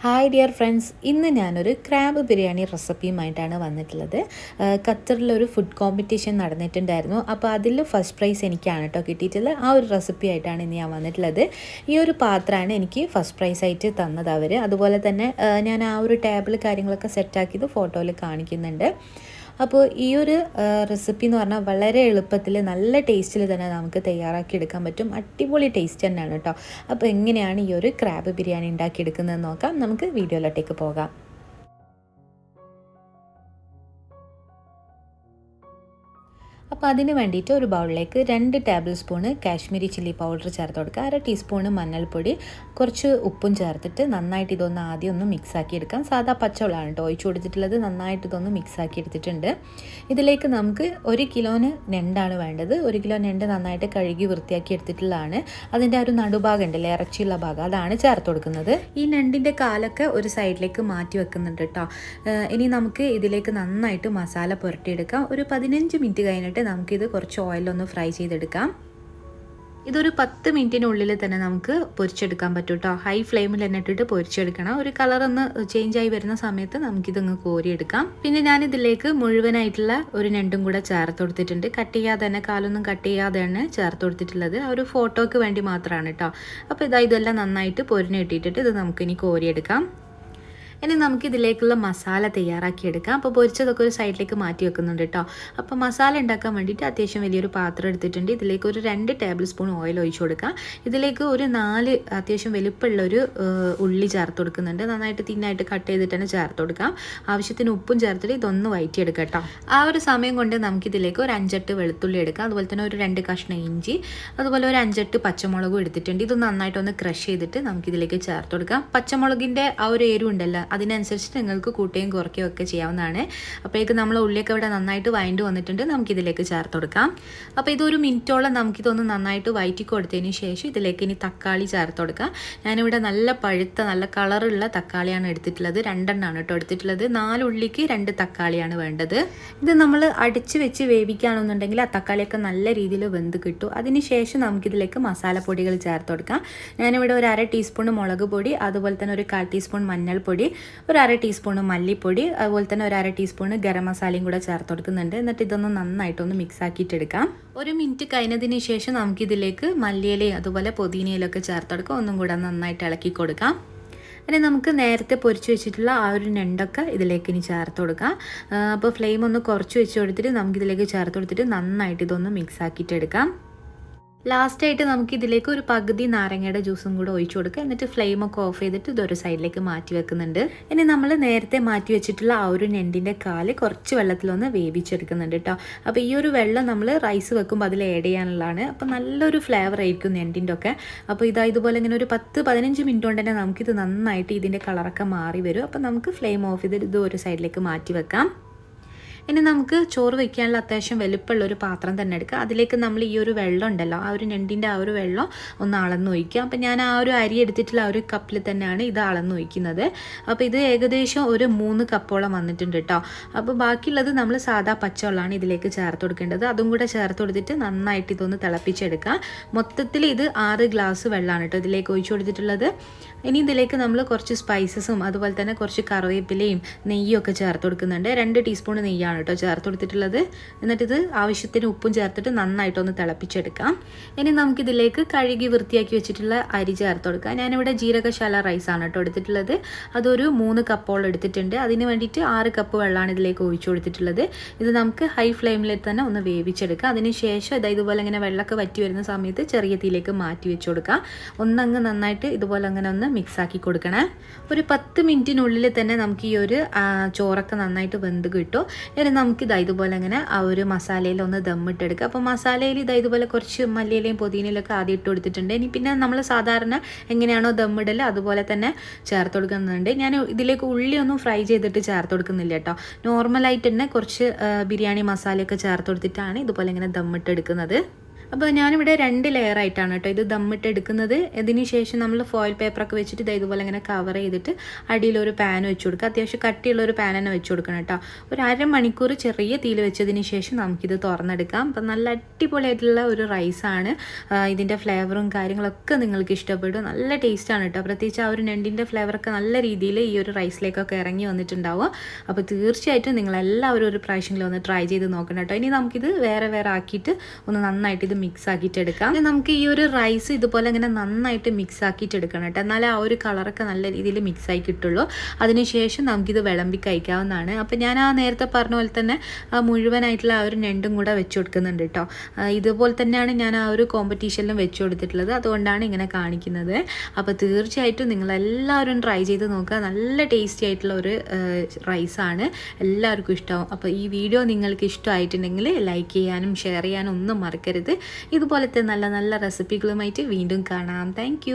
Hi dear friends, ഇന്ന് ഞാനൊരു crab biryani റെസിപ്പിയുമായിട്ടാണ് വന്നിട്ടുള്ളത്. ഖത്തറിലൊരു ഫുഡ് കോമ്പറ്റീഷൻ നടന്നിട്ടുണ്ടായിരുന്നു. അപ്പോൾ അതിൽ ഫസ്റ്റ് പ്രൈസ് എനിക്കാണ് കേട്ടോ കിട്ടിയിട്ടുള്ളത്. ആ ഒരു റെസിപ്പി ആയിട്ടാണ് ഇന്ന് ഞാൻ വന്നിട്ടുള്ളത്. ഈ ഒരു പാത്രമാണ് എനിക്ക് ഫസ്റ്റ് പ്രൈസ് ആയിട്ട് തന്നത് അവർ. അതുപോലെ തന്നെ ഞാൻ ആ ഒരു ടേബിൾ കാര്യങ്ങളൊക്കെ സെറ്റാക്കിയത് ഫോട്ടോയിൽ കാണിക്കുന്നുണ്ട്. അപ്പോൾ ഈ ഒരു റെസിപ്പി എന്ന് പറഞ്ഞാൽ വളരെ എളുപ്പത്തിൽ നല്ല ടേസ്റ്റിൽ തന്നെ നമുക്ക് തയ്യാറാക്കി എടുക്കാൻ പറ്റും. അടിപൊളി ടേസ്റ്റ് തന്നെയാണ് കേട്ടോ. അപ്പോൾ എങ്ങനെയാണ് ഈ ഒരു ക്രാബ് ബിരിയാണി ഉണ്ടാക്കിയെടുക്കുന്നതെന്ന് നോക്കാം. നമുക്ക് വീഡിയോയിലോട്ടേക്ക് പോകാം. അപ്പോൾ അതിന് വേണ്ടിയിട്ട് ഒരു ബൗളിലേക്ക് 2 table spoon Kashmiri chilli powder ചേർത്ത് കൊടുക്കുക. 1/2 ടീസ്പൂണ് മഞ്ഞൾപ്പൊടി, കുറച്ച് ഉപ്പും ചേർത്തിട്ട് നന്നായിട്ട് ഇതൊന്ന് ആദ്യം ഒന്ന് മിക്സ് ആക്കി എടുക്കാം. സാധാ പച്ചവെള്ളമാണ് കേട്ടോ ഒഴിച്ചു കൊടുത്തിട്ടുള്ളത്. നന്നായിട്ട് ഇതൊന്ന് മിക്സ് ആക്കി എടുത്തിട്ടുണ്ട്. ഇതിലേക്ക് നമുക്ക് 1 കിലോന് ഞണ്ടാണ് വേണ്ടത്. 1 കിലോ ഞണ്ട് നന്നായിട്ട് കഴുകി വൃത്തിയാക്കി എടുത്തിട്ടുള്ളതാണ്. അതിൻ്റെ ഒരു നടുഭാഗം ഉണ്ടല്ലേ, ഇറച്ചിയുള്ള ഭാഗം, അതാണ് ചേർത്ത് കൊടുക്കുന്നത്. ഈ ഞണ്ടിൻ്റെ കാലൊക്കെ ഒരു സൈഡിലേക്ക് മാറ്റി വെക്കുന്നുണ്ട് കേട്ടോ. ഇനി നമുക്ക് ഇതിലേക്ക് നന്നായിട്ട് മസാല പുരട്ടിയെടുക്കാം. ഒരു 15 മിനിറ്റ് കഴിഞ്ഞിട്ട് നമുക്കിത് കുറച്ച് ഓയിലൊന്ന് ഫ്രൈ ചെയ്തെടുക്കാം. ഇതൊരു 10 മിനിറ്റിനുള്ളിൽ തന്നെ നമുക്ക് പൊരിച്ചെടുക്കാൻ പറ്റും കേട്ടോ. ഹൈ ഫ്ലെയിമിൽ തന്നെ ഇട്ടിട്ട് പൊരിച്ചെടുക്കണം. ഒരു കളറൊന്ന് ചേഞ്ചായി വരുന്ന സമയത്ത് നമുക്കിതങ്ങ് കോരിയെടുക്കാം. പിന്നെ ഞാനിതിലേക്ക് മുഴുവനായിട്ടുള്ള ഒരു ഞണ്ടും കൂടെ ചേർത്ത് കൊടുത്തിട്ടുണ്ട്. കട്ട് ചെയ്യാതെ തന്നെ, കാലൊന്നും കട്ട് ചെയ്യാതെയാണ് ചേർത്ത് കൊടുത്തിട്ടുള്ളത്. ആ ഒരു ഫോട്ടോയ്ക്ക് വേണ്ടി മാത്രമാണ് കേട്ടോ. അപ്പോൾ ഇതെല്ലാം നന്നായിട്ട് പൊരിഞ്ഞ് ഇട്ടിട്ട് ഇത് നമുക്കിനി കോരിയെടുക്കാം. ഇനി നമുക്കിതിലേക്കുള്ള മസാല തയ്യാറാക്കിയെടുക്കാം. അപ്പോൾ പൊരിച്ചതൊക്കെ ഒരു സൈഡിലേക്ക് മാറ്റി വെക്കുന്നുണ്ട് കേട്ടോ. അപ്പോൾ മസാല ഉണ്ടാക്കാൻ വേണ്ടിയിട്ട് അത്യാവശ്യം വലിയൊരു പാത്രം എടുത്തിട്ടുണ്ട്. ഇതിലേക്ക് ഒരു 2 ടേബിൾ സ്പൂൺ ഓയിൽ ഒഴിച്ചു കൊടുക്കാം. ഇതിലേക്ക് ഒരു 4 അത്യാവശ്യം വലുപ്പമുള്ളൊരു ഉള്ളി ചേർത്ത് കൊടുക്കുന്നുണ്ട്. നന്നായിട്ട് തിന്നായിട്ട് കട്ട് ചെയ്തിട്ട് തന്നെ ചേർത്ത് കൊടുക്കാം. ആവശ്യത്തിന് ഉപ്പും ചേർത്തിട്ട് ഇതൊന്ന് വഴറ്റിയെടുക്കാം കേട്ടോ. ആ ഒരു സമയം കൊണ്ട് നമുക്കിതിലേക്ക് ഒരു 5-8 വെളുത്തുള്ളി എടുക്കാം. അതുപോലെ തന്നെ ഒരു 2 കഷ്ണം ഇഞ്ചി, അതുപോലെ ഒരു 5-8 പച്ചമുളകും എടുത്തിട്ടുണ്ട്. ഇത് നന്നായിട്ടൊന്ന് ക്രഷ് ചെയ്തിട്ട് നമുക്കിതിലേക്ക് ചേർത്ത് കൊടുക്കാം. പച്ചമുളകിൻ്റെ ആ ഒരു എരിവുണ്ടല്ലോ, അതിനനുസരിച്ച് നിങ്ങൾക്ക് കൂട്ടുകയും കുറയ്ക്കുകയും ഒക്കെ ചെയ്യാവുന്നതാണ്. അപ്പോഴേക്ക് നമ്മൾ ഉള്ളിയൊക്കെ ഇവിടെ നന്നായിട്ട് വഴണ്ട് വന്നിട്ടുണ്ട്. നമുക്കിതിലേക്ക് ചേർത്ത് കൊടുക്കാം. അപ്പോൾ ഇതൊരു മിനിറ്റോളം നമുക്കിതൊന്ന് നന്നായിട്ട് വഴറ്റി കൊടുത്തതിന് ശേഷം ഇതിലേക്ക് ഇനി തക്കാളി ചേർത്ത് കൊടുക്കാം. ഞാനിവിടെ നല്ല പഴുത്ത നല്ല കളറുള്ള തക്കാളിയാണ് എടുത്തിട്ടുള്ളത്. 2 എണ്ണമാണ് കേട്ടോ എടുത്തിട്ടുള്ളത്. 4 ഉള്ളിക്ക് 2 തക്കാളിയാണ് വേണ്ടത്. ഇത് നമ്മൾ അടിച്ച് വെച്ച് വേവിക്കുകയാണെന്നുണ്ടെങ്കിൽ ആ തക്കാളിയൊക്കെ നല്ല രീതിയിൽ വെന്ത് കിട്ടും. അതിന് ശേഷം നമുക്കിതിലേക്ക് മസാലപ്പൊടികൾ ചേർത്ത് കൊടുക്കാം. ഞാനിവിടെ ഒരു 1/2 ടീസ്പൂൺ മുളക് പൊടി, അതുപോലെ തന്നെ ഒരു 1/4 ടീസ്പൂൺ മഞ്ഞൾപ്പൊടി, ഒരു 1/2 ടീസ്പൂണ് മല്ലിപ്പൊടി, അതുപോലെ തന്നെ ഒരു 1/2 ടീസ്പൂണ് ഗരം മസാലയും കൂടെ ചേർത്ത് കൊടുക്കുന്നുണ്ട്. എന്നിട്ട് ഇതൊന്ന് നന്നായിട്ടൊന്ന് മിക്സ് ആക്കിയിട്ടെടുക്കാം. 1 മിനിറ്റ് കഴിഞ്ഞതിന് ശേഷം നമുക്കിതിലേക്ക് മല്ലിയിലയും അതുപോലെ പുതിനയിലൊക്കെ ചേർത്ത് കൊടുക്കാം. ഒന്നും കൂടെ നന്നായിട്ട് ഇളക്കി കൊടുക്കാം. ഇനി നമുക്ക് നേരത്തെ പൊരിച്ച് വെച്ചിട്ടുള്ള ആ ഒരു ഞണ്ടൊക്കെ ഇതിലേക്ക് ഇനി ചേർത്ത് കൊടുക്കാം. അപ്പോൾ ഫ്ലെയിം ഒന്ന് കുറച്ച് വെച്ച് കൊടുത്തിട്ട് നമുക്കിതിലേക്ക് ചേർത്ത് കൊടുത്തിട്ട് നന്നായിട്ട് ഇതൊന്ന് മിക്സ് ആക്കിയിട്ടെടുക്കാം. ലാസ്റ്റായിട്ട് നമുക്ക് ഇതിലേക്ക് ഒരു പകുതി നാരങ്ങയുടെ ജ്യൂസും കൂടെ ഒഴിച്ചു കൊടുക്കുക. എന്നിട്ട് ഫ്ലെയിമൊക്കെ ഓഫ് ചെയ്തിട്ട് ഇതൊരു സൈഡിലേക്ക് മാറ്റി വെക്കുന്നുണ്ട്. ഇനി നമ്മൾ നേരത്തെ മാറ്റി വെച്ചിട്ടുള്ള ആ ഒരു ഞണ്ടിൻ്റെ കാല് കുറച്ച് വെള്ളത്തിലൊന്ന് വേവിച്ചെടുക്കുന്നുണ്ട് കേട്ടോ. അപ്പോൾ ഈ ഒരു വെള്ളം നമ്മൾ റൈസ് വെക്കുമ്പോൾ അതിൽ ആഡ് ചെയ്യാനുള്ളതാണ്. അപ്പോൾ നല്ലൊരു ഫ്ലേവർ ആയിരിക്കും ഞണ്ടിൻ്റെ ഒക്കെ. അപ്പോൾ ഇതുപോലെ ഇങ്ങനെ ഒരു 10-15 മിനിറ്റ് കൊണ്ട് തന്നെ നമുക്കിത് നന്നായിട്ട് ഇതിൻ്റെ കളറൊക്കെ മാറി വരും. അപ്പോൾ നമുക്ക് ഫ്ലെയിം ഓഫ് ചെയ്തിട്ട് ഇത് ഒരു സൈഡിലേക്ക് മാറ്റി വെക്കാം. ഇനി നമുക്ക് ചോറ് വയ്ക്കാനുള്ള അത്യാവശ്യം വലുപ്പമുള്ളൊരു പാത്രം തന്നെ എടുക്കുക. അതിലേക്ക് നമ്മൾ ഈ ഒരു വെള്ളം ഉണ്ടല്ലോ, ആ ഒരു ഞണ്ടിൻ്റെ ആ ഒരു വെള്ളം ഒന്ന് അളന്ന് ഒഴിക്കുക. അപ്പോൾ ഞാൻ ആ ഒരു അരി എടുത്തിട്ടുള്ള ആ ഒരു കപ്പിൽ തന്നെയാണ് ഇത് അളന്ന് ഒഴിക്കുന്നത്. അപ്പോൾ ഇത് ഏകദേശം ഒരു 3 കപ്പോളം വന്നിട്ടുണ്ട് കേട്ടോ. അപ്പോൾ ബാക്കിയുള്ളത് നമ്മൾ സാധാ പച്ചവെള്ളമാണ് ഇതിലേക്ക് ചേർത്ത് കൊടുക്കേണ്ടത്. അതും കൂടെ ചേർത്ത് കൊടുത്തിട്ട് നന്നായിട്ട് ഇതൊന്ന് തിളപ്പിച്ചെടുക്കുക. മൊത്തത്തിൽ ഇത് 6 ഗ്ലാസ് വെള്ളമാണ് കേട്ടോ ഇതിലേക്ക് ഒഴിച്ചു കൊടുത്തിട്ടുള്ളത്. ഇനി ഇതിലേക്ക് നമ്മൾ കുറച്ച് സ്പൈസസും അതുപോലെ തന്നെ കുറച്ച് കറിവേപ്പിലയും നെയ്യും ഒക്കെ ചേർത്ത് കൊടുക്കുന്നുണ്ട്. 2 ടീസ്പൂൺ നെയ്യാണ് കേട്ടോ ചേർത്ത് കൊടുത്തിട്ടുള്ളത്. എന്നിട്ടിത് ആവശ്യത്തിന് ഉപ്പും ചേർത്തിട്ട് നന്നായിട്ടൊന്ന് തിളപ്പിച്ചെടുക്കാം. ഇനി നമുക്കിതിലേക്ക് കഴുകി വൃത്തിയാക്കി വെച്ചിട്ടുള്ള അരി ചേർത്ത് കൊടുക്കാം. ഞാനിവിടെ ജീരകശാല റൈസാണ് കേട്ടോ എടുത്തിട്ടുള്ളത്. അതൊരു 3 കപ്പോളം എടുത്തിട്ടുണ്ട്. അതിന് വേണ്ടിയിട്ട് 6 കപ്പ് വെള്ളമാണ് ഇതിലേക്ക് ഒഴിച്ചു കൊടുത്തിട്ടുള്ളത്. ഇത് നമുക്ക് ഹൈ ഫ്ലെയിമിൽ തന്നെ ഒന്ന് വേവിച്ചെടുക്കാം. അതിന് ശേഷം ഇതുപോലെ ഇങ്ങനെ വെള്ളമൊക്കെ വറ്റി വരുന്ന സമയത്ത് ചെറിയ തീയിലേക്ക് മാറ്റി വെച്ച് കൊടുക്കാം. ഒന്നങ്ങ് നന്നായിട്ട് ഇതുപോലെ അങ്ങനെ ഒന്ന് മിക്സ് ആക്കി കൊടുക്കണേ. ഒരു 10 മിനിറ്റിനുള്ളിൽ തന്നെ നമുക്ക് ഈ ഒരു ചോറൊക്കെ നന്നായിട്ട് വെന്ത് കിട്ടും. ഇനി നമുക്ക് ഇതുപോലെ അങ്ങനെ ആ ഒരു മസാലയിൽ ഒന്ന് ദമ്മിട്ടെടുക്കുക. അപ്പോൾ മസാലയിൽ ഇതുപോലെ കുറച്ച് മല്ലിയിലയും പുതിനയിലൊക്കെ ആദ്യം ഇട്ട് കൊടുത്തിട്ടുണ്ട്. ഇനി പിന്നെ നമ്മൾ സാധാരണ എങ്ങനെയാണോ ദമ്മിടൽ അതുപോലെ തന്നെ ചേർത്ത് കൊടുക്കുന്നുണ്ട്. ഞാൻ ഇതിലേക്ക് ഉള്ളിയൊന്നും ഫ്രൈ ചെയ്തിട്ട് ചേർത്ത് കൊടുക്കുന്നില്ല കേട്ടോ. നോർമലായിട്ട് തന്നെ കുറച്ച് ബിരിയാണി മസാലയൊക്കെ ചേർത്ത് കൊടുത്തിട്ടാണ് ഇതുപോലെ ഇങ്ങനെ ദമ്മിട്ടെടുക്കുന്നത്. അപ്പോൾ ഞാനിവിടെ 2 ലെയറായിട്ടാണ് കേട്ടോ ഇത് ദമ്മിട്ട് എടുക്കുന്നത്. ഇതിന് ശേഷം നമ്മൾ ഫോയിൽ പേപ്പറൊക്കെ വെച്ചിട്ട് ഇതുപോലെ ഇങ്ങനെ കവർ ചെയ്തിട്ട് അടിയിലൊരു പാൻ വെച്ച് കൊടുക്കുക. അത്യാവശ്യം കട്ടിയുള്ളൊരു പാൻ തന്നെ വെച്ച് കൊടുക്കണം കേട്ടോ. ഒരു അരമണിക്കൂർ ചെറിയ തീയിൽ വെച്ചതിന് ശേഷം നമുക്കിത് തുറന്നെടുക്കാം. അപ്പം നല്ല അടിപൊളിയായിട്ടുള്ള ഒരു റൈസാണ്. ഇതിൻ്റെ ഫ്ലേവറും കാര്യങ്ങളൊക്കെ നിങ്ങൾക്ക് ഇഷ്ടപ്പെടും. നല്ല ടേസ്റ്റാണ് കേട്ടോ. പ്രത്യേകിച്ച് ആ ഒരു ഞണ്ടിൻ്റെ ഫ്ലേവറൊക്കെ നല്ല രീതിയിൽ ഈ ഒരു റൈസിലേക്കൊക്കെ ഇറങ്ങി വന്നിട്ടുണ്ടാവും. അപ്പോൾ തീർച്ചയായിട്ടും നിങ്ങളെല്ലാവരും ഒരു പ്രാവശ്യമെങ്കിലും ഒന്ന് ട്രൈ ചെയ്ത് നോക്കണം കേട്ടോ. ഇനി നമുക്കിത് വേറെ ആക്കിയിട്ട് ഒന്ന് നന്നായിട്ട് ഇത് മിക്സ് ആക്കിയിട്ട് എടുക്കാം. നമുക്ക് ഈ ഒരു റൈസ് ഇതുപോലെ ഇങ്ങനെ നന്നായിട്ട് മിക്സ് ആക്കിയിട്ട് എടുക്കണം കേട്ടോ. എന്നാലേ ആ ഒരു കളറൊക്കെ നല്ല രീതിയിൽ മിക്സ് ആയി കിട്ടുള്ളൂ. അതിനുശേഷം നമുക്കിത് വിളമ്പി കഴിക്കാവുന്നതാണ്. അപ്പോൾ ഞാൻ ആ നേരത്തെ പറഞ്ഞ പോലെ തന്നെ മുഴുവനായിട്ടുള്ള ആ ഒരു ഞണ്ടും കൂടെ വെച്ച് കൊടുക്കുന്നുണ്ട് കേട്ടോ. ഇതുപോലെ തന്നെയാണ് ഞാൻ ആ ഒരു കോമ്പറ്റീഷനിലും വെച്ച് കൊടുത്തിട്ടുള്ളത്. അതുകൊണ്ടാണ് ഇങ്ങനെ കാണിക്കുന്നത്. അപ്പോൾ തീർച്ചയായിട്ടും നിങ്ങളെല്ലാവരും ട്രൈ ചെയ്ത് നോക്കുക. നല്ല ടേസ്റ്റി ആയിട്ടുള്ള ഒരു റൈസാണ്. എല്ലാവർക്കും ഇഷ്ടമാവും. അപ്പോൾ ഈ വീഡിയോ നിങ്ങൾക്ക് ഇഷ്ടമായിട്ടുണ്ടെങ്കിൽ ലൈക്ക് ചെയ്യാനും ഷെയർ ചെയ്യാനും ഒന്നും മറക്കരുത്. ഇതുപോലത്തെ നല്ല നല്ല റെസിപ്പികളുമായിട്ട് വീണ്ടും കാണാം. താങ്ക്